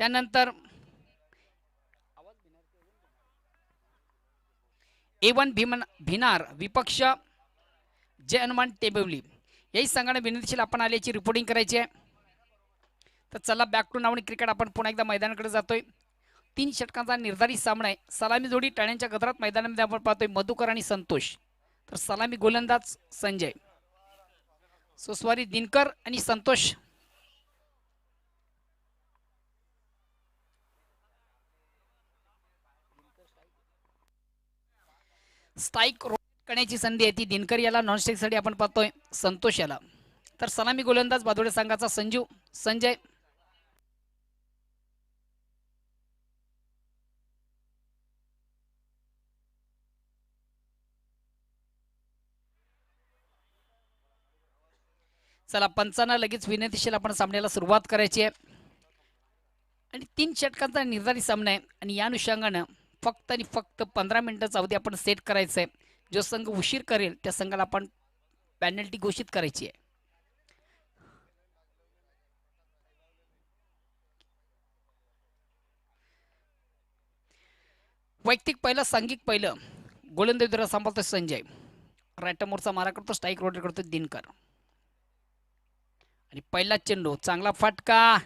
त्यानंतर A1 भिनार विपक्ष जय हनुमान टेंबिवली याही संघाने विनंतीशील आपण आल्याची रिपोर्टिंग करायची आहे. तर चला बॅक टू नावणी क्रिकेट आपण पुन्हा एकदा मैदानाकडे जातोय. 3 षटकांचा निर्धारित सामना आहे. सलामी जोडी टाळ्यांच्या गजरात मैदानामध्ये आपण पाहतोय मधुकर आणि संतोष. तर सलामी गोलंदाज संजय, सुस्वारी दिनकर आणि संतोष. स्ट्राईक रोटेट करण्याची संधी आहे ती दिनकर याला, नॉन स्ट्राईक साठी आपण पाहतोय संतोष याला. तर सलामी गोलंदाज बादोडे संघाचा संजू, संजय. चला पंचांना लगेच विनंतीशील आपण सामन्याला सुरुवात करायची आहे. आणि 3 षटकांचा निर्धारित सामना आहे आणि या अनुषंगानं फक्त आणि फक्त 15 मिनिटाचा अवधी आपण सेट करायचं आहे. जो संघ उशीर करेल त्या संघाला आपण पेनल्टी घोषित करायची आहे. वैयक्तिक पहिलं, सांघिक पहिलं. गोलंदाजीला सांभाळतो संजय. राईट मोरचा मारा करतो, स्ट्राईक रोटेट करतो दिनकर. आणि पहिला चेंडू चांगला फटका.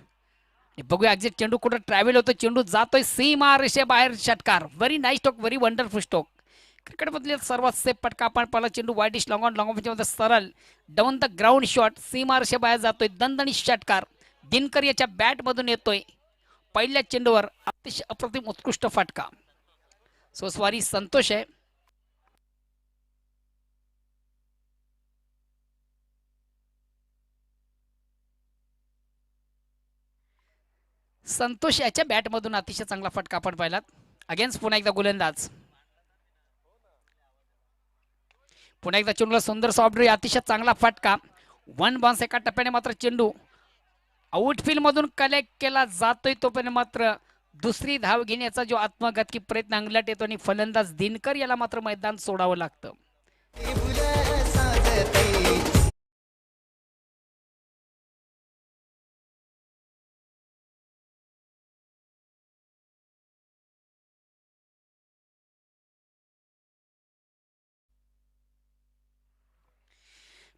बघूया एक्झॅक्ट चेंडू कुठं ट्रॅव्हल होतो. चेंडू जातोय सीमा रेषेबाहेर. षटकार. Very nice stroke, very wonderful stroke. क्रिकेटमधील सर्वात सेफ फटका आपण पाहिला. चेंडू वाईट डिश लॉंग ऑन सरळ डाऊन द ग्राउंड शॉट, सीमा रेषेबाहेर जातोय. दणदणी षटकार दिनकर याच्या बॅटमधून येतोय. पहिल्या चेंडूवर अतिशय अप्रतिम उत्कृष्ट फटका. सोस्वारी संतोष आहे. संतोष याच्या बॅटमधून अतिशय चांगला फटका आपण पाहिलात. अगेन्स्ट पुन्हा एकदा गोलंदाज. पुन्हा एकदा चेंडूला सुंदर सॉफ्ट, अतिशय चांगला फटका. 1 बाउन्स. एका टप्प्याने मात्र चेंडू आउटफील्ड मधून कलेक्ट केला जातोय. तोपर्यंत मात्र दुसरी धाव घेण्याचा जो आत्मघातकी प्रयत्न अंगलट येतो आणि फलंदाज दिनकर याला मात्र मैदान सोडावं लागतं.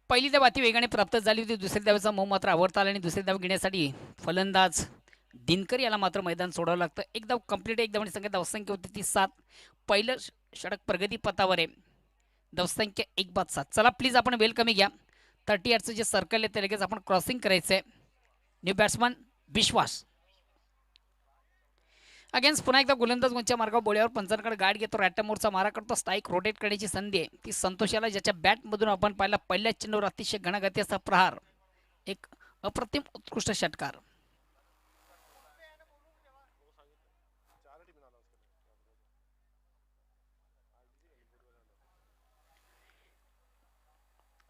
पहिली धाव अति वेगाने प्राप्त झाली होती. दुसरी धावेचा मऊ मात्र आवडता आला आणि दुसरी धाव घेण्यासाठी फलंदाज दिनकर याला मात्र मैदान सोडावं लागतं. एक धाव कंप्लीट. एक धावणी संख्या धावसंख्या होती ती 7. पहिलं षटक प्रगती पथावर आहे. धावसंख्या 1/7. चला प्लीज आपण वेलकमी घ्या. 30 यार्डचं जे सर्कल आहे ते लगेच आपण क्रॉसिंग करायचं आहे. न्यू बॅट्समन विश्वास. अगेन्स्ट पुन्हा एकदा गोलंदाज उंच्या मार्गावर बोळ्यावर पंचांकडे गाठ घेतो. रॅटमोरचा मारा करतो. स्ट्राईक रोटेट करण्याची संधी आहे ती संतोषाला, ज्याच्या बॅटमधून आपण पाहिला पहिल्या चेंडूवर अतिशय घनगती असा प्रहार. एक अप्रतिम उत्कृष्ट षटकार.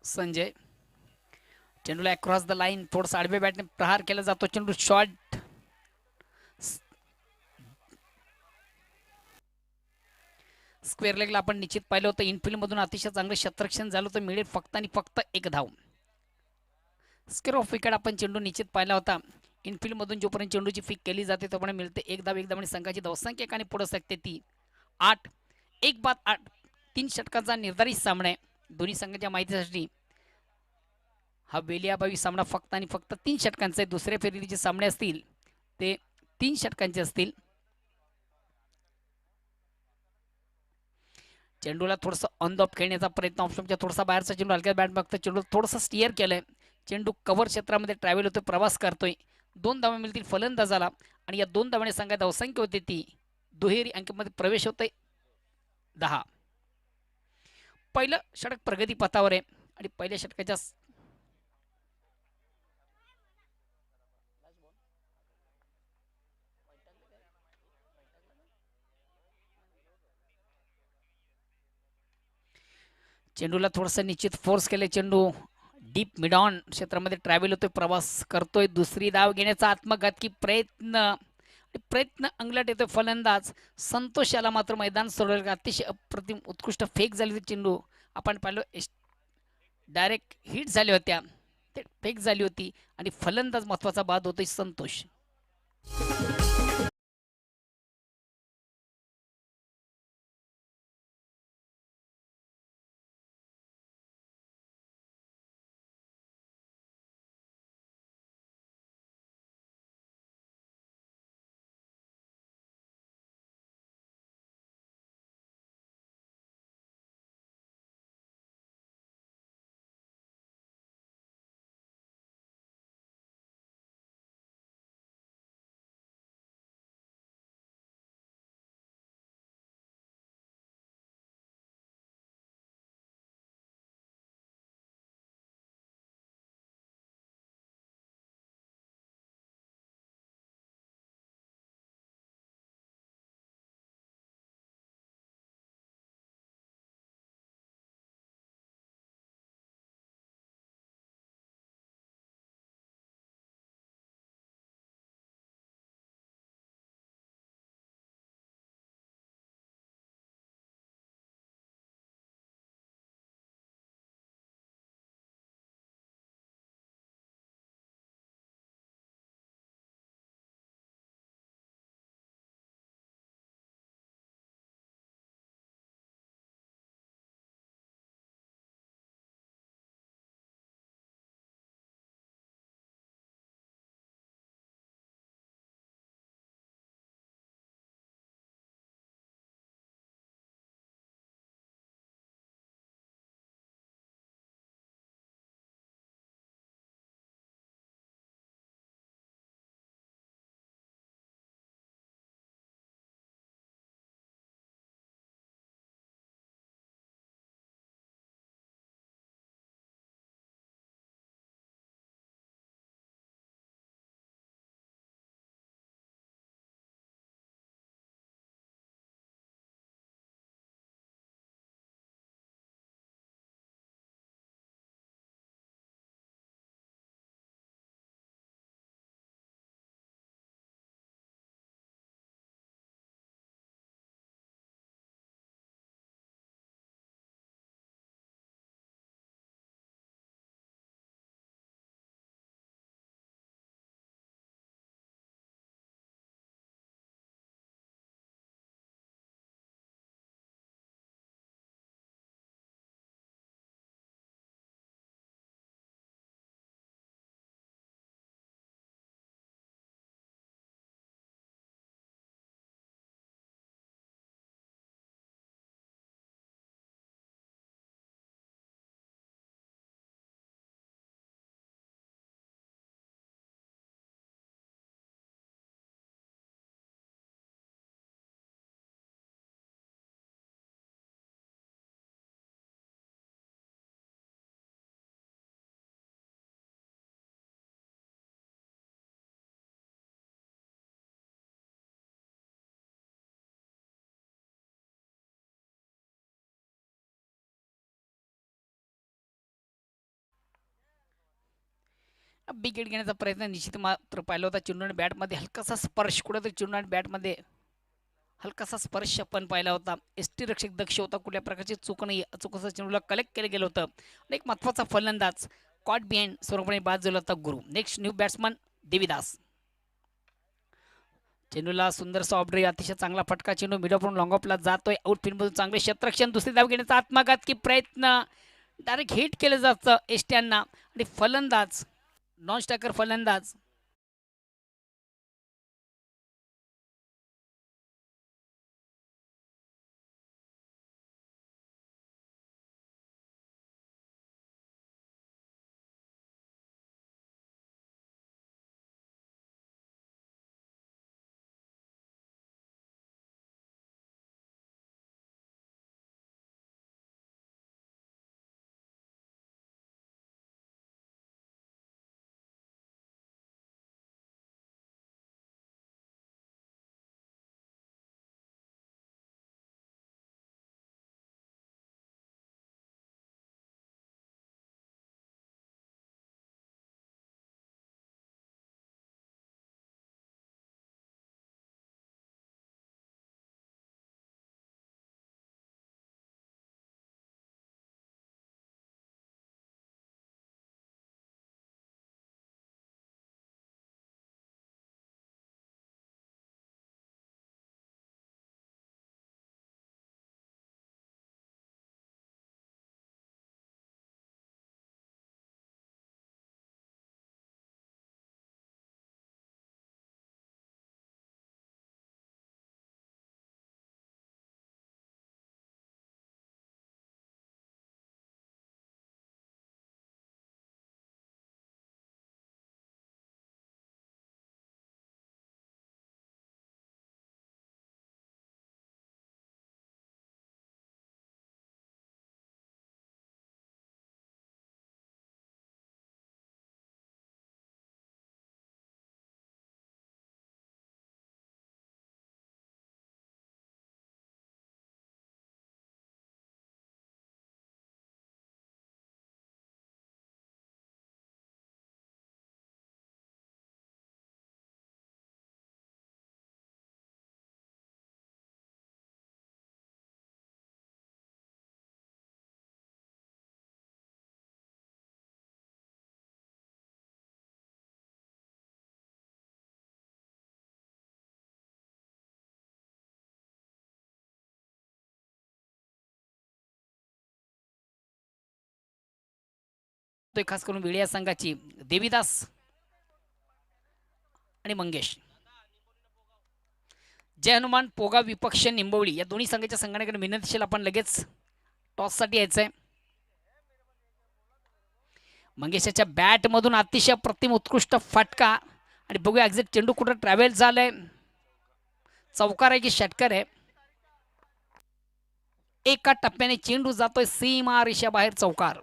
संजय. चेंडूला अक्रॉस द लाईन थोडंसं आडव्या बॅटने प्रहार केला जातो. चेंडू शॉर्ट स्क्वेअर लेगला आपण निश्चित पाहिलं होतं. इनफिल्ड मधून अतिशय चांगलं क्षेत्ररक्षण झालं होतं. मिळेल फक्त आणि फक्त 1 धाव. स्क्वेअर ऑफ विकेट आपण चेंडू निश्चित पाहिला होता. इनफिल्ड मधून जोपर्यंत चेंडूची फिक केली जाते तोपर्यंत मिळते 1 धाव. 1 धावने संघाची धावसंख्या एकाने पुढे सकते ती 8. 1/8. 3 षटकांचा निर्धारित सामना आहे. दोन्ही संघाच्या माहितीसाठी हा वेलियाबावी सामना फक्त आणि फक्त 3 षटकांचे. दुसऱ्या फेरीचे जे सामने असतील ते 3 षटकांचे असतील. चेंडूला थोडंसं ऑन द ऑफ खेळण्याचा प्रयत्न. ऑप्शनच्या थोडासा बाहेरचा चेंडू हलक्या बॅट बघतो. चेंडू थोडंसं स्टिअर केलंय. चेंडू कव्हर क्षेत्रामध्ये ट्रॅव्हल होतोय, प्रवास करतोय. 2 धावा मिळतील फलंदाजाला आणि या 2 धावाने संघात धावसंख्या होते ती दुहेरी अंकामध्ये प्रवेश होतोय 10. पहिलं षटक प्रगती पथावर आहे आणि पहिल्या षटकाच्या चेंडूला थोडंसं निश्चित फोर्स केले. चेंडू डीप मिड ऑन क्षेत्रामध्ये ट्रॅव्हल होतोय, प्रवास करतोय. दुसरी धाव घेण्याचा आत्मघातकी प्रयत्न अंगलट येतोय. फलंदाज संतोष याला मात्र मैदान सोडवलं. अतिशय अप्रतिम उत्कृष्ट फेक झाली होती. चेंडू आपण पाहिलो डायरेक्ट हिट झाल्या होत्या, ते फेक झाली होती आणि फलंदाज महत्वाचा बाद होतोय संतोष. विकेट घेण्याचा प्रयत्न निश्चित मात्र पाहिला होता. चेंडूने बॅटमध्ये हलकासा स्पर्श, कुठेतरी चेंडूने बॅटमध्ये हलकासा स्पर्श पण पाहिला होता. एसटी रक्षक दक्ष होता, कुठल्या प्रकारची चूक नाही. चुकीचं चेंडूला कलेक्ट केलं गेलं होतं. आणि एक महत्त्वाचा फलंदाज कॉट बिहाइंड स्वरूपाने बाद झाला होता गुरु. Next new batsman Devidas. चेंडूला सुंदर सॉफ्ट अतिशय चांगला फटका. चेंडू मिडॉपरून लॉंग ऑफला जातोय. आउटफील्डमधून चांगले क्षेत्ररक्षण, दुसरी धाव घेण्याचा आत्मघातकी प्रयत्न, डायरेक्ट हिट केलं जातं एसट्यांना. आणि फलंदाज नॉन स्ट्रायकर फलंदाज खास करून वेळी या संघाची देवीदास आणि मंगेश. जय हनुमान पोगा विपक्ष निंबवली या दोन्ही संघाच्या संघाकडे विनंती आपण लगेच टॉससाठी यायचंय. मंगेशाच्या बॅटमधून अतिशय प्रतिम उत्कृष्ट फटका. आणि बघूया एक्झॅक्ट चेंडू कुठं ट्रॅव्हल झालाय. चौकार आहे की षटकार आहे. एका टप्प्याने चेंडू जातोय सीमा रेषा बाहेर, चौकार.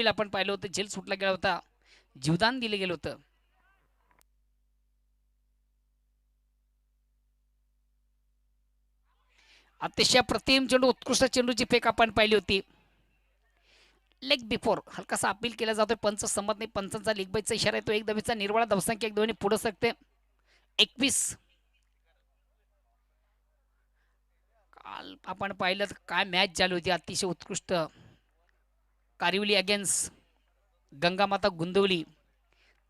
आपण पाहिलं होतं, जेल सुटला गेला होता, जीवदान दिलं गेलं होतं. अतिशय प्रतिम चेंडू, उत्कृष्ट चेंडूची फेक आपण पाहिली होती. लेग बिफोर हलकासा अपील केला जातोय. पंच संमत नाही. पंचांचा लीग बाईचा इशारा येतो. एक धावेचा निर्वाळा, धावसंख्या एक दोन्ही पुढे सकते 21. काल आपण पाहिलं काय मॅच झाली होती, अतिशय उत्कृष्ट. कारिवली अगेन्स्ट गंगामाता गुंदवली,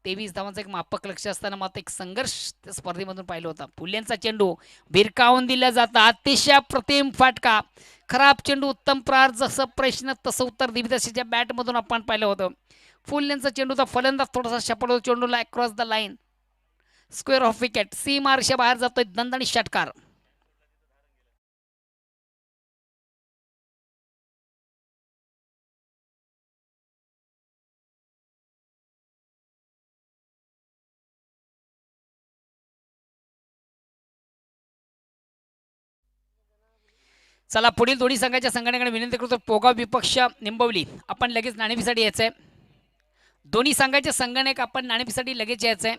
23 धावांचा एक मापक लक्ष असताना मात्र एक संघर्ष त्या स्पर्धेमधून पाहिलं होता. फुल्यांचा चेंडू भिरकावून दिला जाता. अतिशय प्रतिम फटका. खराब चेंडू उत्तम प्रहार, जसं प्रश्न तसं उत्तर देवीदासीच्या बॅटमधून आपण पाहिलं होतं. फुल्यांचा चेंडूचा फलंदाज थोडासा शपथ होतो. चेंडूला across the line, square of wicket, सीमा रेषा बाहेर जातोय. दणदणी षटकार. चला पुढील दोन्ही संघाच्या संघटनेकडे विनंती करतो. पोगाव विपक्ष निंबवली आपण लगेच नाणेफीसाठी यायचं आहे. दोन्ही संघाचे संघटक आपण नाणेफीसाठी लगेच यायचं आहे.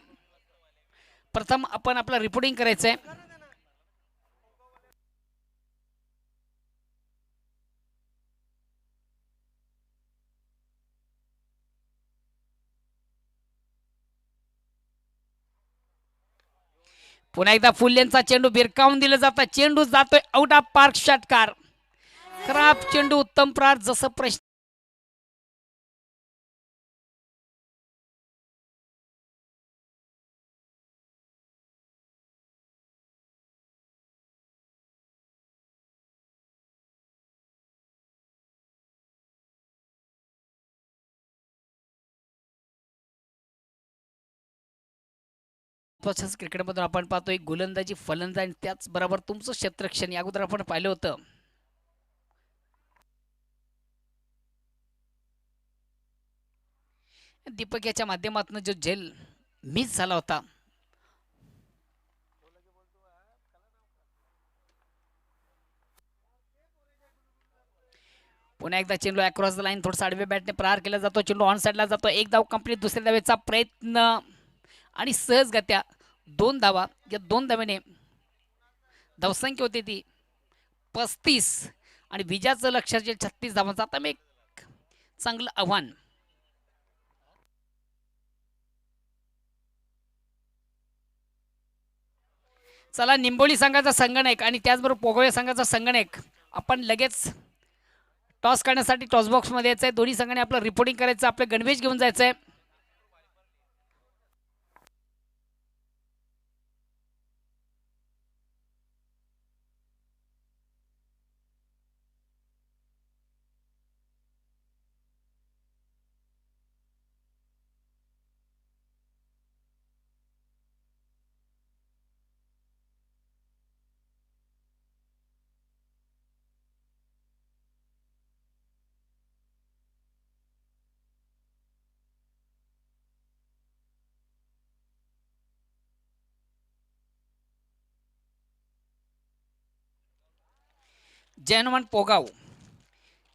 प्रथम आपण आपलं रिपोर्टिंग करायचं आहे. पुन्हा एकदा फुल लेनचा चेंडू भिरकावून दिला जातो. चेंडू जातोय आउट ऑफ पार्क. षटकार. खराब चेंडू उत्तम प्रहार. जसं प्रश्न क्रिकेटमधून आपण पाहतोय गोलंदाजी फलंदाजी आणि त्याचबरोबर तुमचं क्षेत्ररक्षण या अगोदर आपण पाहिलं होतं. दीपक याच्या माध्यमातून जो झेल मिस झाला होता पुन्हा एकदा चेंडू अक्रॉस द लाईन थोडासा आडव्या बॅटने प्रहार केला जातो. चेंडू ऑन साईडला जातो. एक धाव कंप्लीट. दुसऱ्या धावेचा प्रयत्न आणि सहजगत्या 2 धावा. या 2 धावेने धावसंख्या होती ती 35 आणि विजयाचं लक्ष 36 धावांचा. आता मी एक चांगलं आव्हान. चला निंबोली संघाचा संगणक आणि त्याचबरोबर पोगोळे संघाचा संगणक आपण लगेच टॉस करण्यासाठी टॉस बॉक्समध्ये यायचं आहे. दोन्ही संघाने आपलं रिपोर्टिंग करायचं. आपलं गणवेश घेऊन जायचं आहे. जय हनुमान पोगाव.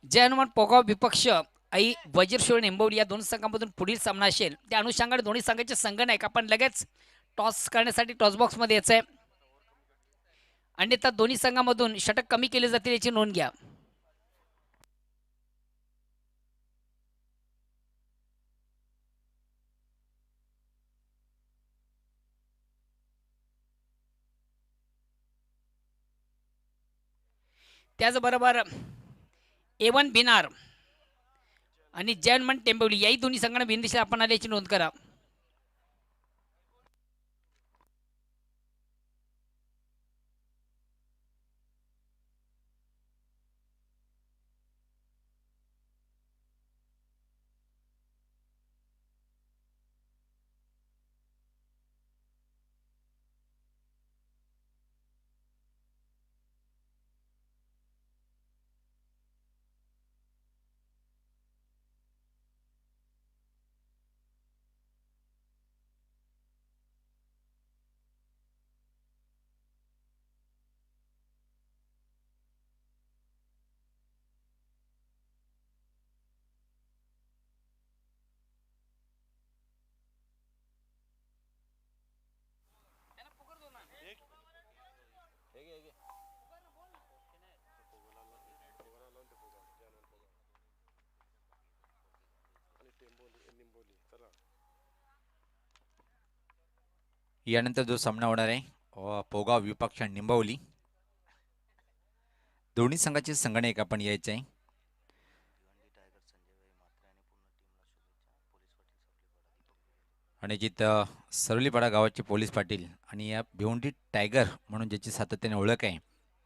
जय हनुमान पोगाव विपक्ष आई वजीरशिव निंबवली या दोन संघांमधून पुढील सामना असेल. त्या अनुषंगाने दोन्ही संघाचे संगणक आपण लगेच टॉस करण्यासाठी टॉस बॉक्समध्ये यायचं आहे. अन्यथा दोन्ही संघांमधून षटक कमी केले जातील याची नोंद घ्या. त्याचबरोबर A1 बिनार आणि जयनमन टेंबवली याही दोन्ही संघांना बिनदिशा आपण आल्याची नोंद करा. यानंतर जो सामना होणार आहे पोगाव विपक्ष निंबवली. दोन्ही संघाचे संगणक आपण यायचे आहे. आणि जिथं सरलीपाडा गावाचे पोलीस पाटील आणि या भिवंडी टायगर म्हणून ज्याची सातत्याने ओळख आहे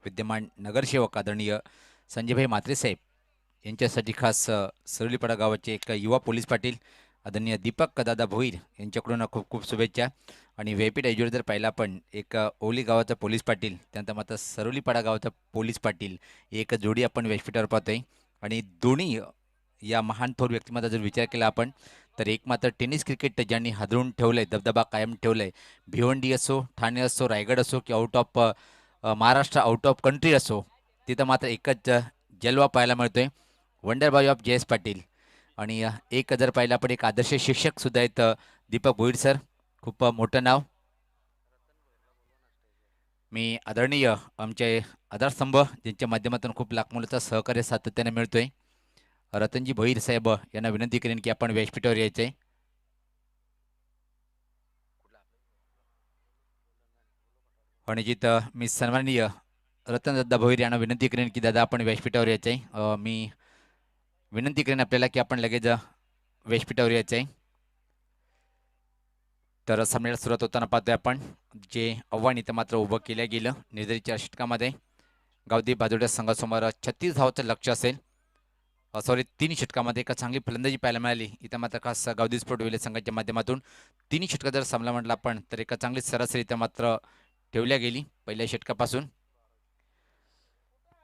विद्यमान नगरसेवक आदरणीय संजयभाई म्हात्रे साहेब यांच्यासाठी खास सरलीपाडा गावाचे एक युवा पोलीस पाटील आदरणीय दीपक दादा भोईर यांच्याकडून खूप खूप शुभेच्छा. आणि व्हीआयपी डायजोर जर पाहिला आपण एक ओली गावाचा पोलीस पाटील त्यानंतर मात्र सरवलीपाडा गावाचा पोलीस पाटील एक जोडी आपण व्यासपीठावर पाहतोय. आणि दोन्ही या महान थोर व्यक्तिमत्वाचा जर विचार केला आपण तर एक मात्र टेनिस क्रिकेट ज्यांनी हादरून ठेवलंय दबदबा कायम ठेवलाय भिवंडी असो ठाणे असो रायगड असो की out of Maharashtra out of country असो तिथं मात्र एकच जलवा पाहायला मिळतोय, wonder boy of Jayesh Patil. आणि एक जर पाहिलं आपण एक आदर्श शिक्षक सुद्धा आहेत, दीपक भोईर सर. खूप मोठं नाव. मी आदरणीय आमचे आधारस्तंभ ज्यांच्या माध्यमातून खूप लाख मुलाचं सहकार्य सातत्याने मिळतोय, रतनजी भोईर साहेब यांना विनंती करेन की आपण व्यासपीठावर यायचे. आणि जिथं मी सन्माननीय रतनदादा भोईर यांना विनंती करेन की दादा आपण व्यासपीठावर यायचे. मी विनंती करेन आपल्याला की आपण लगेच व्यासपीठावर यायचे. तर सामन्याला सुरुवात होताना पाहतोय आपण जे आव्हान इथं मात्र उभं केलं गेलं निर्धारित षटकामध्ये. गावदेवी भादोड्या संघासमोर 36 धावाचं लक्ष असेल. सॉरी 3 षटकामध्ये एका चांगली फलंदाजी पाहायला मिळाली इथं मात्र खास गावदेवी स्पोर्ट विलेज संघाच्या माध्यमातून. 3 षटकं जर सामना म्हटलं आपण तर एका चांगली सरासरी इथं मात्र ठेवल्या गेली पहिल्या षटकापासून.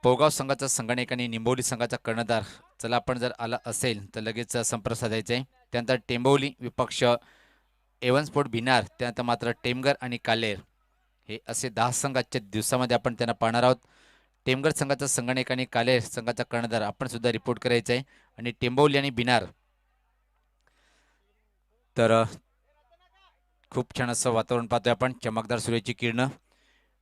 पोगाव संघाचा संगणक आणि निंबोली संघाचा कर्णधार चला आपण जर आला असेल तर लगेच संपर्क साधायचा आहे. त्यानंतर टेंबोली विपक्ष एवन स्पोर्ट भिनार, त्यानंतर मात्र टेमगर आणि कालेर हे असे 10 संघ आजच्या दिवसामध्ये आपण त्यांना पाहणार आहोत. टेमगर संघाचा संगणक आणि कालेर संघाचा कर्णधार आपण सुद्धा रिपोर्ट करायचा आहे. आणि टेंबोली आणि बिनार तर खूप छान असं वातावरण पाहतोय आपण, चमकदार सूर्याची किरणं.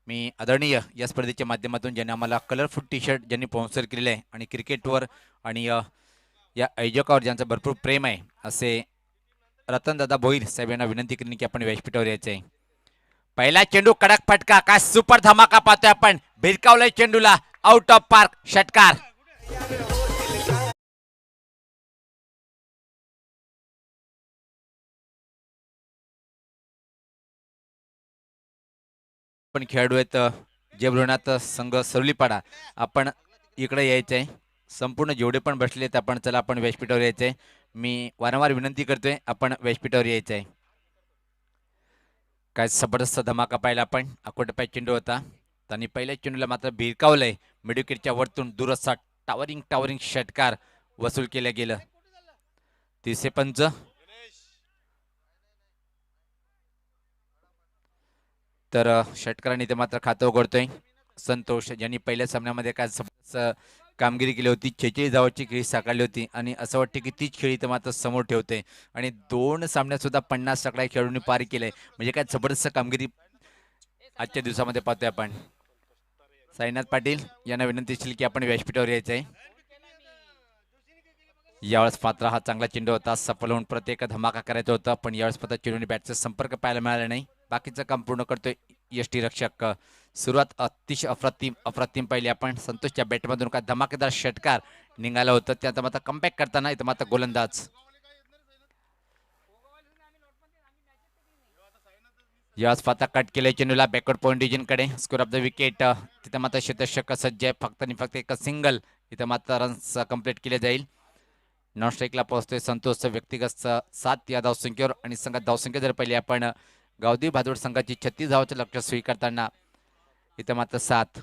मी आदरणीय या स्पर्धेच्या माध्यमातून ज्यांनी आम्हाला कलरफुल टी शर्ट ज्यांनी स्पॉन्सर केलेलं आहे आणि क्रिकेटवर आणि या आयोजकावर ज्यांचं भरपूर प्रेम आहे असे रतनदादा भोईर साहेब यांना विनंती करेन की आपण व्यासपीठावर यायचे आहे. पहिला चेंडू कडक फटका, काय सुपर धमाका पाहतोय आपण. भिरकावलाय चेंडूला, आउट ऑफ पार्क, षटकार. पण खेळाडू आहेत जे भ्रुणात संघ सरलीपाडा आपण इकडे यायचं आहे. संपूर्ण जेवढे पण बसले आहेत आपण चला आपण व्यासपीठावर यायचं आहे. मी वारंवार विनंती करतोय आपण व्यासपीठावर यायचं आहे. काय जबरदस्त धमाका पाहिला आपण. अकोटपाय चेंडू होता आणि पहिल्या चेंडूला मात्र भिरकावलंय मिडविकेटच्या वरतून दूर असा टावरिंग षटकार वसूल केलं गेलं. तिसरे पंच तर षटकारांनी ते मात्र खातं उघडतोय संतोष, ज्यांनी पहिल्या सामन्यामध्ये काय कामगिरी केली होती. 46 धावाची खेळी साकारली होती आणि असं वाटतं की तीच खेळी तर मात्र समोर ठेवते. आणि 2 सामन्यात सुद्धा 50 सगळ्या खेळाडूंनी पार केलंय, म्हणजे काय जबरदस्त कामगिरी आजच्या दिवसामध्ये पाहतोय आपण. साईनाथ पाटील यांना विनंती असेल की आपण व्यासपीठावर यायचं आहे. यावेळेस मात्र हा चांगला चेंडू होता, सफल होऊन प्रत्येक धमाका करायचा होता, पण यावेळेस मात्र चेंडूने बॅटचा संपर्क पाहायला मिळाला नाही. बाकीचं काम पूर्ण करतोय यष्टी रक्षक. सुरुवात अतिशय अप्रतिम पाहिली आपण. संतोषच्या बॅटमधून काय धमाकेदार षटकार निघाला होता, त्यात मात्र कमबॅक करताना इथं मात्र गोलंदाज. यावेळेस पाता कट केले चेंडूला बॅकवर्ड पॉईंट डिव्हिजनकडे. स्कोर ऑफ द विकेट तिथं मात्र शतषक सज्ज आहे. फक्त आणि फक्त एक सिंगल इथं मात्र रन्स कंप्लीट केले जाईल. नॉन स्ट्राईकला पोहोचतोय संतोष व्यक्तिगत 7 या धावसंख्येवर. आणि संघात धावसंख्या जर पाहिली आपण गावदेवी भादोड संघाची 36 धावाचं लक्ष स्वीकारताना इथं मात्र 7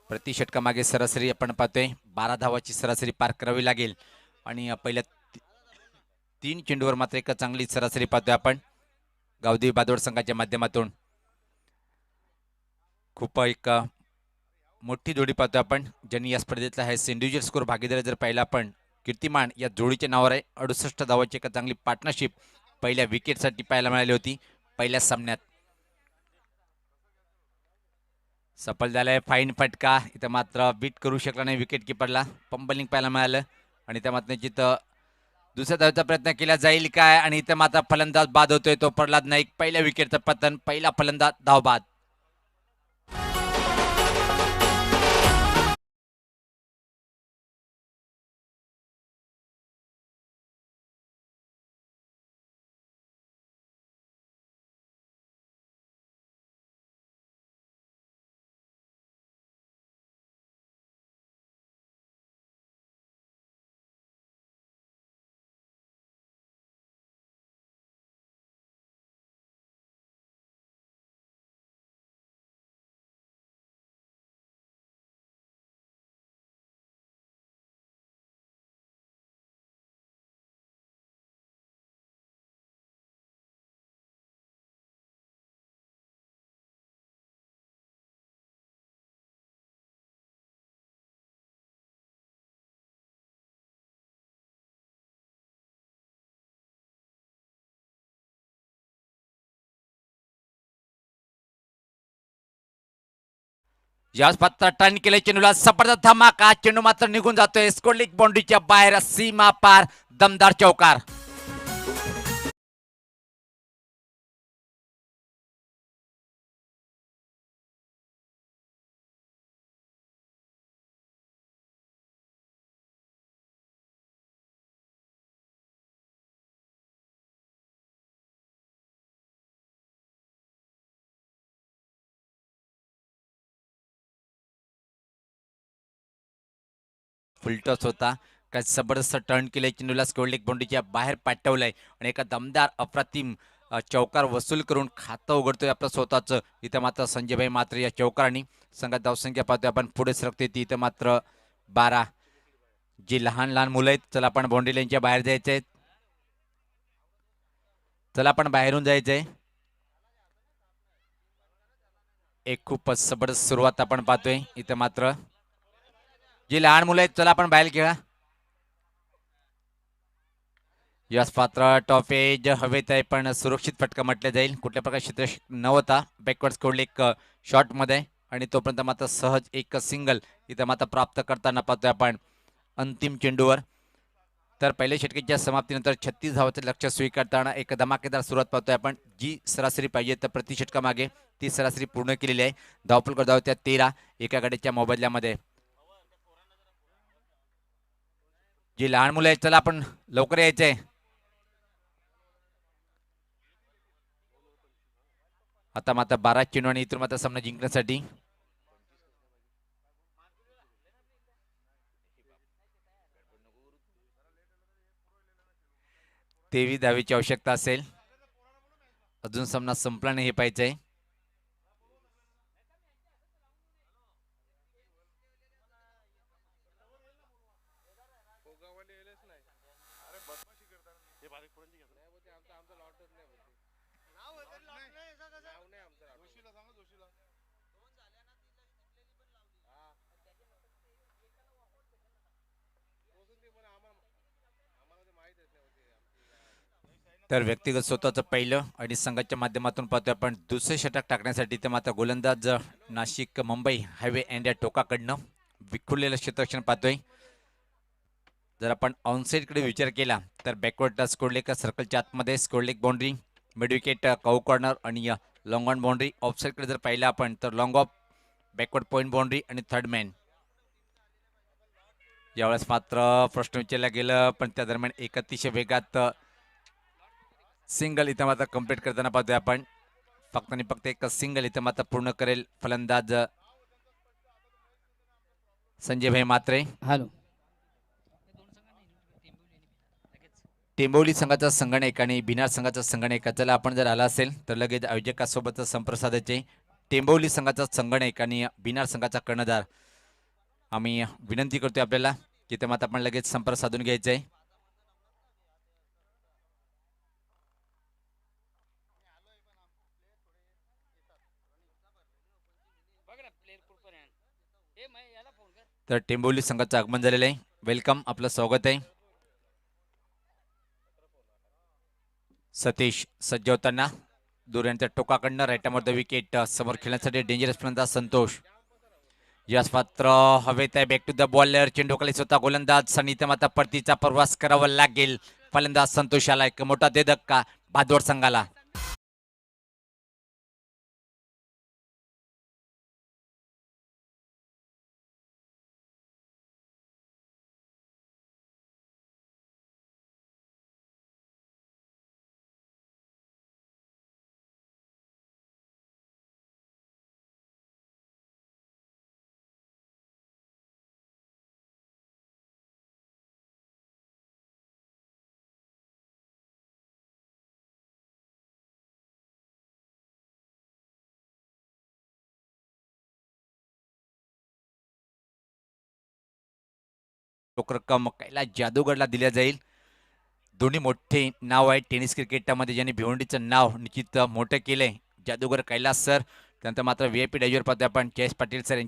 प्रति षटकामागे सरासरी आपण पाहतोय 12 धावाची सरासरी पार करावी लागेल. आणि पहिल्या 3 चेंडूवर मात्र एक चांगली सरासरी पाहतोय आपण गावदेवी भादोड संघाच्या माध्यमातून. खूप एक मोठी जोडी पाहतोय आपण ज्यांनी या स्पर्धेतला आहे इंडिव्हिज्युअल स्कोर भागीदारी जर पाहिला आपण कीर्तिमान या जोडीच्या नावावर आहे. 68 धावाची एक चांगली पार्टनरशिप पहिल्या विकेटसाठी पाहायला मिळाली होती पहिल्या सामन्यात. सफल झालाय फाईन फटका, इथं मात्र बीट करू शकला नाही विकेट किपरला. पंबलिंग पाहायला मिळालं आणि त्या मात्र जिथं दुसऱ्या धावेचा प्रयत्न केला जाईल काय, आणि इथं मात्र फलंदाज बाद होतोय तो प्रल्हाद नाईक. पहिल्या विकेटचं पतन, पहिला फलंदाज धावबाद. याच पात्र टर्न केले चेंडूला जबरदस्त धमाका चेंडू मात्र निघून जातोय स्कोरलिक बाउंड्रीच्या बाहेर सीमा पार दमदार चौकार. फुलटॉस होता काय जबरदस्त टर्न केले चेंडूला स्कोरलिक बाउंड्रीच्या बाहेर पाठवलंय आणि एका दमदार अप्रतिम चौकार वसूल करून खातं उघडतोय आपलं स्वतःचं. इथं मात्र संजयभाई मात्र या चौकारांनी संघात धावसंख्या पाहतोय आपण पुढे सरकते ती इथं मात्र 12. जी लहान लहान मुलं आहेत चला आपण बाउंड्री लाईनच्या बाहेर जायचंय. चला आपण बाहेरून जायचंय. एक खूपच जबरदस्त सुरुवात आपण पाहतोय इथं मात्र जी लहान मुलं आहेत चला आपण बाहेर खेळा. यस पात्र टॉफेज हवेत आहे पण सुरक्षित फटका म्हटलं जाईल कुठल्या प्रकारे क्षेत्र न होता बॅकवर्ड स्कोरले एक शॉट मध्ये आणि तोपर्यंत मात्र सहज एक सिंगल इथं मात्र प्राप्त करताना पाहतोय आपण अंतिम चेंडूवर. तर पहिल्या षटकाच्या समाप्तीनंतर 36 धावांचं लक्ष स्वीकारताना एक धमाकेदार सुरुवात पाहतोय आपण जी सरासरी पाहिजे तर प्रति षटकामागे ती सरासरी पूर्ण केलेली आहे. धावफलक धाव त्या 13 एका गाडीच्या मोबदल्यामध्ये. जी लहान मुलं आहेत चला आपण लवकर यायचंय. आता मात्र 12 चेंडू आणि इथून मात्र सामना जिंकण्यासाठी 23 धावेची आवश्यकता असेल. अजून सामना संपला नाही हे पाहिजे. तर व्यक्तिगत स्वतःचं पहिलं आणि संघाच्या माध्यमातून पाहतोय आपण दुसरे षटक टाकण्यासाठी ते मात्र गोलंदाज नाशिक मुंबई हायवे एंड या टोकाकडनं विखुरलेलं क्षेत्ररक्षण पाहतोय. जर आपण ऑनसाइड कडे विचार केला तर बॅकवर्ड स्कोरलेक सर्कलच्या आतमध्ये स्कोरलेक बाउंड्री मिड विकेट काऊ कॉर्नर आणि लॉंग ऑन बाउंड्री. ऑफसाइड कडे जर पाहिलं आपण तर long of backward point boundary आणि थर्ड मॅन. यावेळेस मात्र प्रश्न विचारला गेलं पण त्या दरम्यान एक अतिशय वेगात सिंगल इथं मात्र कंप्लीट करताना पाहतोय आपण. फक्त आणि फक्त एक सिंगल इथं मात्र पूर्ण करेल फलंदाज संजयभाई मात्रे. हॅलो टेंबवली संघाचा संगणक आणि बिनार संघाचा संगणक चला आपण जर आला असेल तर लगेच आयोजकासोबत संपर्क साधायचे. टेंबवली संघाचा संगणक आणि बिनार संघाचा कर्णधार आम्ही विनंती करतोय आपल्याला की ते मात्र आपण लगेच संपर्क साधून घ्यायचा आहे. तर टेंबवली संघाचं आगमन झालेलं आहे. वेलकम आपलं स्वागत आहे. सतीश सज्ज होताना दूर यांच्या टोकाकडनं राईटावर द विकेट समोर खेळण्यासाठी डेंजरस फलंदाज संतोष. यास मात्र हवेत आहे बॅक टू द बॉलर चेंडू खाली स्वतः गोलंदाज सनी ते मात्र परतीचा प्रवास करावा लागेल. फलंदाज संतोषाला एक मोठा दे धक्का भादवड संघाला. रक्कम कैलास जादूगरला दिल्या जाईल. दोन्ही मोठे नाव आहे टेनिस क्रिकेटमध्ये ज्यांनी भिवंडीचं नाव निश्चित मोठं केलंय. जादूगर कैलास सर त्यानंतर मात्र व्हीआयपी डायव्हर पाहतोय आपण जयेश पाटील सर.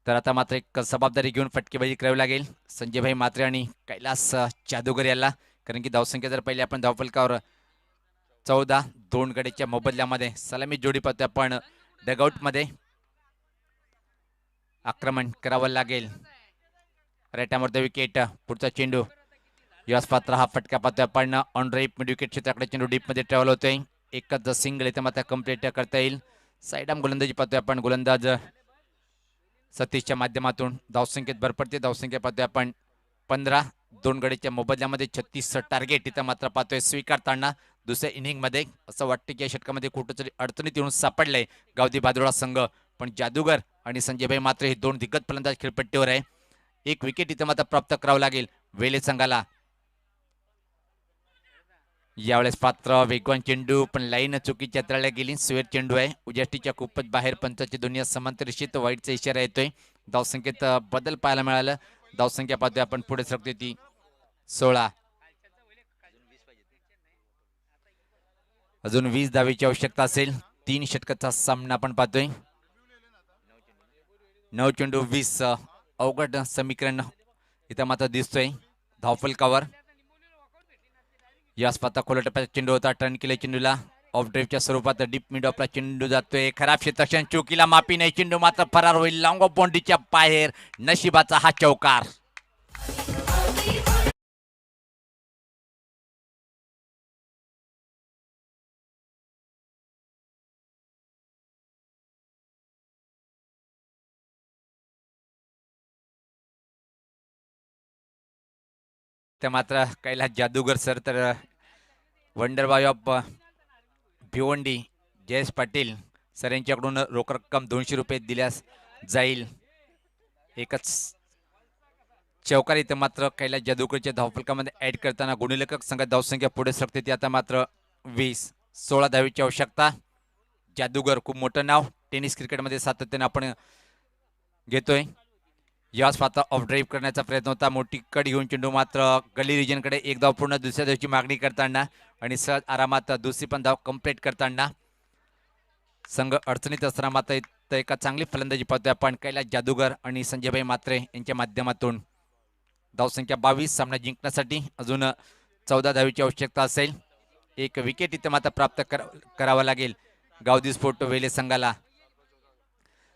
तर आता मात्र एक जबाबदारी घेऊन फटकेबाजी करावी लागेल संजयभाई मात्रे आणि कैलास जादूगर याला. कारण की धावसंख्या जर पहिले आपण धावफलकावर 14 2 गडीच्या मोबदल्यामध्ये सलामी जोडी पाहतोय आपण डगआउटमध्ये आक्रमण करावं लागेल. रेटामोर द विकेट. पुढचा चेंडू यश पात्र हा फटका पाहतोय आपण ऑन ड्राईव्ह मिड विकेट क्षेत्राकडे चेंडू डीप मध्ये ट्रॅव्हल होतोय. एकच सिंगल इथे मात्र कंप्लीट करता येईल. साईड आम गोलंदाजी पाहतोय आपण. गोलंदाज सतीशच्या माध्यमातून धावसंख्येत भर पडते. धावसंख्या पाहतोय आपण 15. 2 गडीच्या मोबदल्यामध्ये 36 टार्गेट इथं मात्र पाहतोय स्वीकारताना दुसऱ्या इनिंग मध्ये. असं वाटतं की या षटकामध्ये कुठंतरी अडचणीत येऊन सापडलंय गावदी बादुळा संघ. पण जादूगर आणि संजयभाई मात्र हे दोन दिग्गज फलंदाज खेळपट्टीवर आहे. एक विकेट इथं मात्र प्राप्त करावं लागेल वेले संघाला. यावेळेस पात्र वेगवान चेंडू पण लाईन चुकीच्या तळल्या गेली. स्वेर चेंडू आहे. उजाष्टीच्या खूपच बाहेर. पंचाची दुनिया समांतरित वाईटचा इशारा येतोय. धावसंख्येत बदल पाहायला मिळालं. धावसंख्या पाहतोय आपण पुढे सरकते ती 16. अजून 20 धावेची आवश्यकता असेल. 3 षटकाचा सामना आपण पाहतोय. 9 चेंडू 20 अवघड समीकरण इथं मात्र दिसतोय धावफलकावर. यास पाता खोल टप्प्याचा चेंडू होता. टर्न केले चेंडूला ऑफ ड्राईव्हच्या स्वरूपात डीप मिड ऑफला चेंडू जातोय. खराब क्षेत्रक्षण चुकीला माफी नाही. चेंडू मात्र फरार होईल लॉंग ऑफ बाउंड्रीच्या बाहेर. नशिबाचा हा चौकार. त्या मात्र कैलास जादूगर सर तर wonder boy of Bhiwandi Jayesh Patil sir यांच्याकडून रोख रक्कम 200 रुपये दिल्यास जाईल. एकच चौकार इथं मात्र कैलास जादूगरच्या धावफलकामध्ये ऍड करताना गुणलेखक संघात धावसंख्या पुढे सरकते ती आता मात्र 20. 16 धावेची आवश्यकता. जादूगर खूप मोठं नाव टेनिस क्रिकेटमध्ये सातत्याने आपण घेतोय. यास पात्र ऑफ ड्राईव्ह करण्याचा प्रयत्न होता. मोठी कड घेऊन चेंडू मात्र गली रिजनकडे एक धाव पूर्ण दुसऱ्या धावची मागणी करताना आणि सहज आरामात दुसरी पण धाव कंप्लीट करताना संघ अडचणीत असताना मात्र इथं एका चांगली फलंदाजी पाहतोय आपण कैलास जादूगर आणि संजयभाई मात्रे यांच्या माध्यमातून. धावसंख्या 22. सामना जिंकण्यासाठी अजून 14 धावेची आवश्यकता असेल. एक विकेट इथं मात्र प्राप्त करावा लागेल गावदी स्पोर्ट वेले संघाला.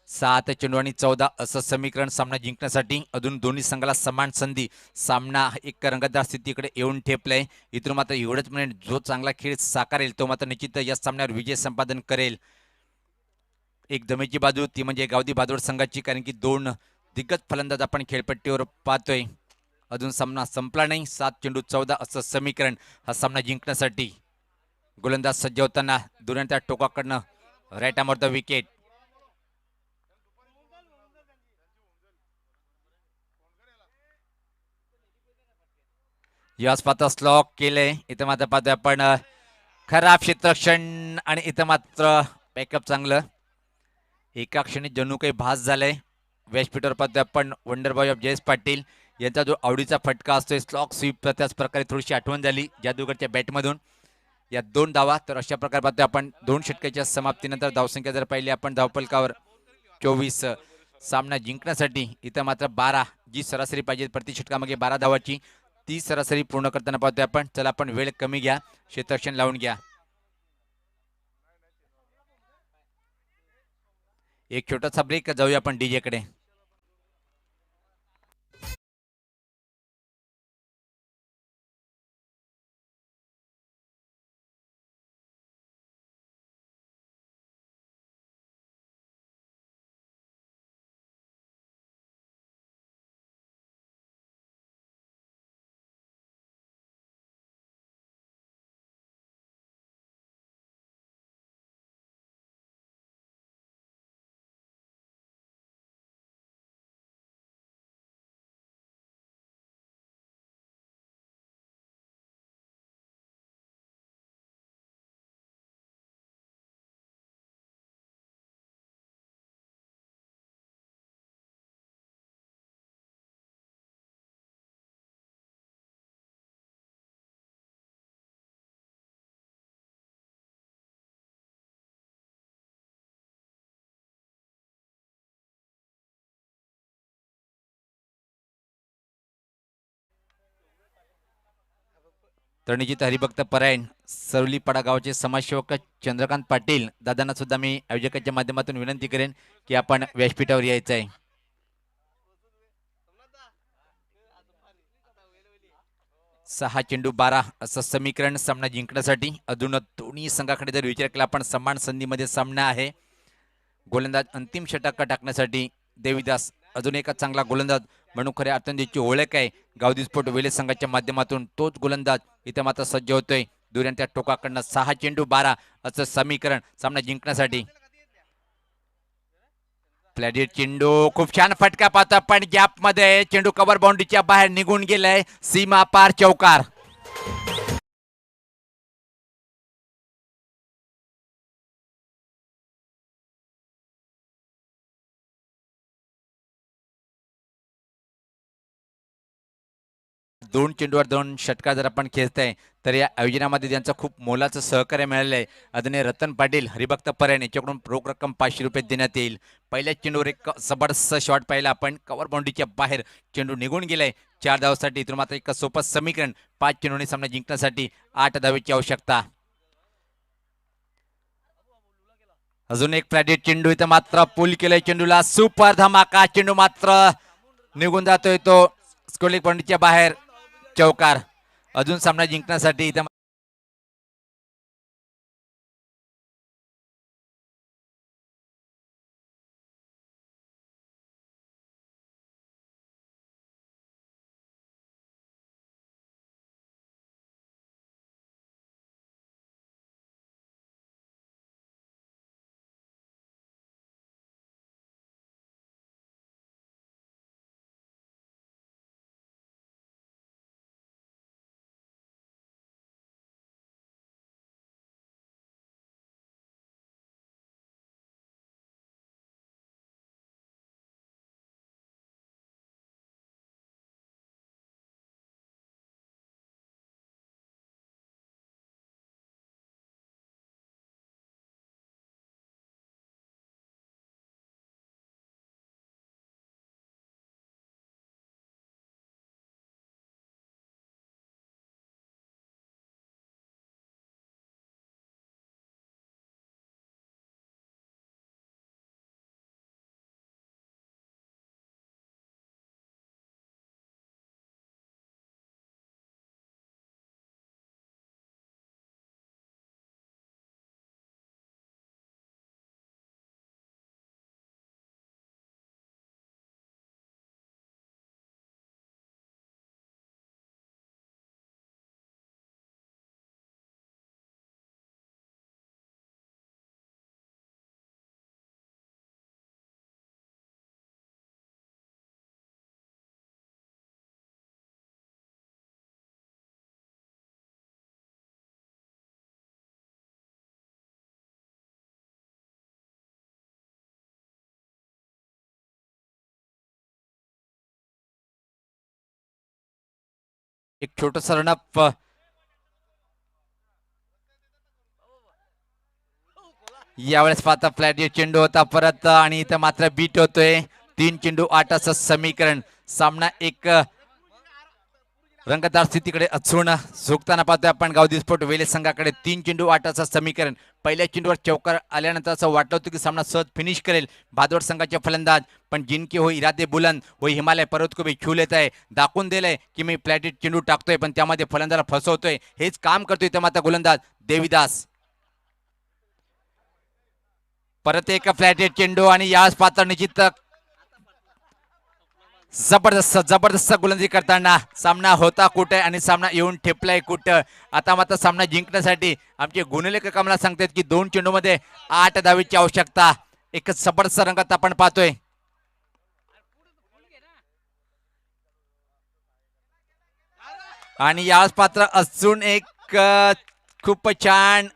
7 चेंडू आणि 14 असं समीकरण सामना जिंकण्यासाठी. अजून दोन्ही संघाला समान संधी. सामना एक रंगतदार स्थितीकडे येऊन ठेपलाय. इथून मात्र एवढंच म्हणजे जो चांगला खेळ साकारेल तो मात्र निश्चित या सामन्यावर विजय संपादन करेल. एक जमेची बाजू ती म्हणजे गावदी बादोड संघाची, कारण की 2 दिग्गज फलंदाज आपण खेळपट्टीवर पाहतोय. अजून सामना संपला नाही. 7 चेंडू 14 असं समीकरण हा सामना जिंकण्यासाठी. गोलंदाज सज्ज होताना दुरांच्या टोकाकडनं राईट आर्मवर द विकेट. यास पात्र स्लॉक केलंय. इथं मात्र पाहतोय आपण खराब क्षेत्रक्षण आणि इथं मात्र बॅकअप चांगलं. एका क्षणी जणू काही भास झालंय. व्यासपीठावर पाहतोय आपण wonder boy of Jayesh Patil यांचा जो आवडीचा फटका असतोय स्लॉक स्वीप, त्याच प्रकारे थोडीशी आठवण झाली जादूगरच्या बॅटमधून. या 2 धावा तर अशा प्रकारे पाहतोय आपण 2 षटकाच्या समाप्तीनंतर धावसंख्या जर पाहिली आपण धावफलकावर 24. सामना जिंकण्यासाठी इथं मात्र 12 जी सरासरी पाहिजे प्रति षटकामागे 12 धावाची ती सरासरी पूर्ण करताना पाहतोय आपण. चला आपण वेळ कमी घ्या, क्षेत्ररक्षण लावून घ्या. एक छोटासा ब्रेक, जाऊया आपण डीजे कडे. तर निश्चित हरिभक्त परायण सरुलीपाडा गावचे समाजसेवक चंद्रकांत पाटील दादांना सुद्धा मी आयोजकाच्या माध्यमातून विनंती करेन की आपण व्यासपीठावर यायचं आहे. 6-12 असं समीकरण सामना जिंकण्यासाठी अजून दोन्ही संघाकडे जर विचार केला आपण समान संधीमध्ये सामना आहे. गोलंदाज अंतिम षटक टाकण्यासाठी देवीदास अजून एका चांगला गोलंदाज म्हणून खऱ्या अर्थाने ओळख आहे गावदी स्पोर्ट वेले संघाच्या माध्यमातून. तोच गोलंदाज इथे मात्र सज्ज होतोय दुऱ्यांच्या टोकाकडनं. 6-12 असं समीकरण सामना जिंकण्यासाठी. फ्लॅडेड चेंडू खूप छान फटका पाहतो पण गॅप मध्ये चेंडू कव्हर बाउंड्रीच्या बाहेर निघून गेलाय. सीमा पार चौकार. दोन चेंडूवर 2 षटकार जर आपण खेळताय तर या आयोजनामध्ये त्यांचं खूप मोलाचं सहकार्य मिळालं आहे. आदरणीय रतन पाटील हरिभक्त परायण याच्याकडून रोख रक्कम 500 रुपये देण्यात येईल. पहिल्या चेंडूवर एक जबरदस्त शॉट पाहिला आपण कव्हर बाउंड्रीच्या बाहेर चेंडू निघून गेलाय 4 धावांसाठी. इथून मात्र एक सोपं समीकरण 5 चेंडूने सामना जिंकण्यासाठी 8 धावेची आवश्यकता. अजून एक फ्लॅटेड चेंडू इथं मात्र पुल केलाय चेंडूला. सुपर धमाका. चेंडू मात्र निघून जातोय तो स्कोलिंग बाउंड्रीच्या बाहेर चौकार. अजून सामना जिंकण्यासाठी इथं एक छोटस रनअप यावेळेस पाहता फ्लॅट चेंडू होता परत आणि इथं मात्र बीट होतोय. 3 चेंडू 8 असं समीकरण. सामना एक रंगतदार स्थितीकडे अचून झुकताना पाहतोय आपण गावदी स्पोर्ट वेले संघाकडे. 3 चेंडू 8 असं समीकरण. पहिल्या चेंडूवर चौकार आल्यानंतर असं वाटलं होतं की सामना सहज फिनिश करेल भादोड संघाचे फलंदाज. पण जिनके हो इरादे बुलंद हो हिमालय पर्वत को भी छू लेत आहे. दाखवून दिलंय की मी फ्लॅटेड चेंडू टाकतोय पण त्यामध्ये फलंदाला फसवतोय. हेच काम करतोय इथं मात्र गोलंदाज देवीदास. परत एक फ्लॅटेड चेंडू आणि याच पात्र निश्चित जबरदस्त जबरदस्त गोलंदाजी करताना सामना होता कुठे आणि सामना येऊन ठेपलाय कुठं. आता मात्र सामना जिंकण्यासाठी आमचे गुणलेखक आम्हाला सांगतात की 2 चेंडूमध्ये 8 धावेची आवश्यकता. एक जबरदस्त रंगात आपण पाहतोय. आणि याच पात्र अजून एक खूप छान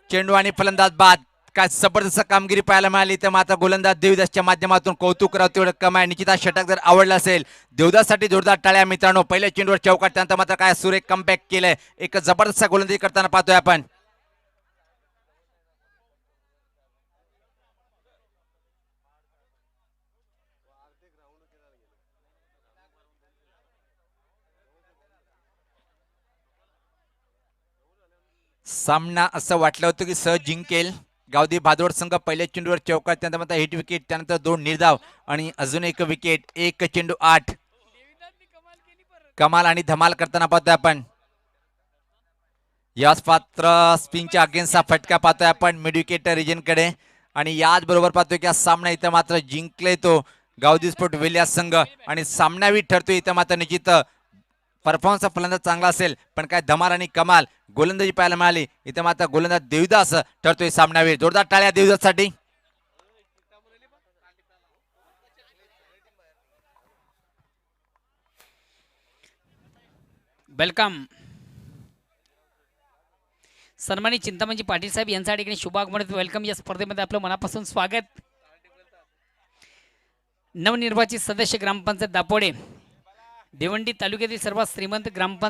चेंडू आणि फलंदाज बाद. काय जबरदस्त कामगिरी पाहायला मिळाली. तर मात्र गोलंदाज देवदासच्या माध्यमातून कौतुक करावं तेवढं कमी आहे. निश्चित षटक जर आवडलं असेल देवदाससाठी जोरदार टाळ्या मित्रांनो. पहिल्या चेंडूवर चौकार त्यानंतर मात्र काय सुरेख कमबॅक केलंय. एक जबरदस्त गोलंदाजी करताना पाहतोय आपण. सामना असं वाटलं होतं की सहज जिंकेल. गावदी भादोड संघ पहिल्या चेंडूवर चौकार, त्यानंतर हिट विकेट, त्यानंतर 2 निर्धाव आणि अजून एक विकेट. एक चेंडू 8. कमाल आणि धमाल करताना पाहतोय आपण. याच पात्र स्पिनच्या अगेन्स्टचा फटका पाहतोय आपण मिड विकेट रिजन कडे. आणि याच बरोबर पाहतोय की हा सामना इथं मात्र जिंकले तो गावदी स्पोर्ट वेलिया संघ. आणि सामनावीर ठरतोय इथं मात्र निश्चित परफॉर्मन्सचा फलंदाज चांगला असेल, पण काय धमाल आणि कमाल गोलंदाजी पाहायला मिळाली. इथं मात्र गोलंदाज देवदास ठरतोय सामनावीर. जोरदार टाळ्या देवदाससाठी. वेलकम. सन्मानित चिंतामणजी पाटील साहेब यांच्या ठिकाणी शुभ आगमन. वेलकम. या स्पर्धेमध्ये आपलं मनापासून स्वागत. नवनिर्वाचित सदस्य ग्रामपंचायत दापोडे भिवंडी तालुक्यातील सर्वात श्रीमंत ग्रामपंचायत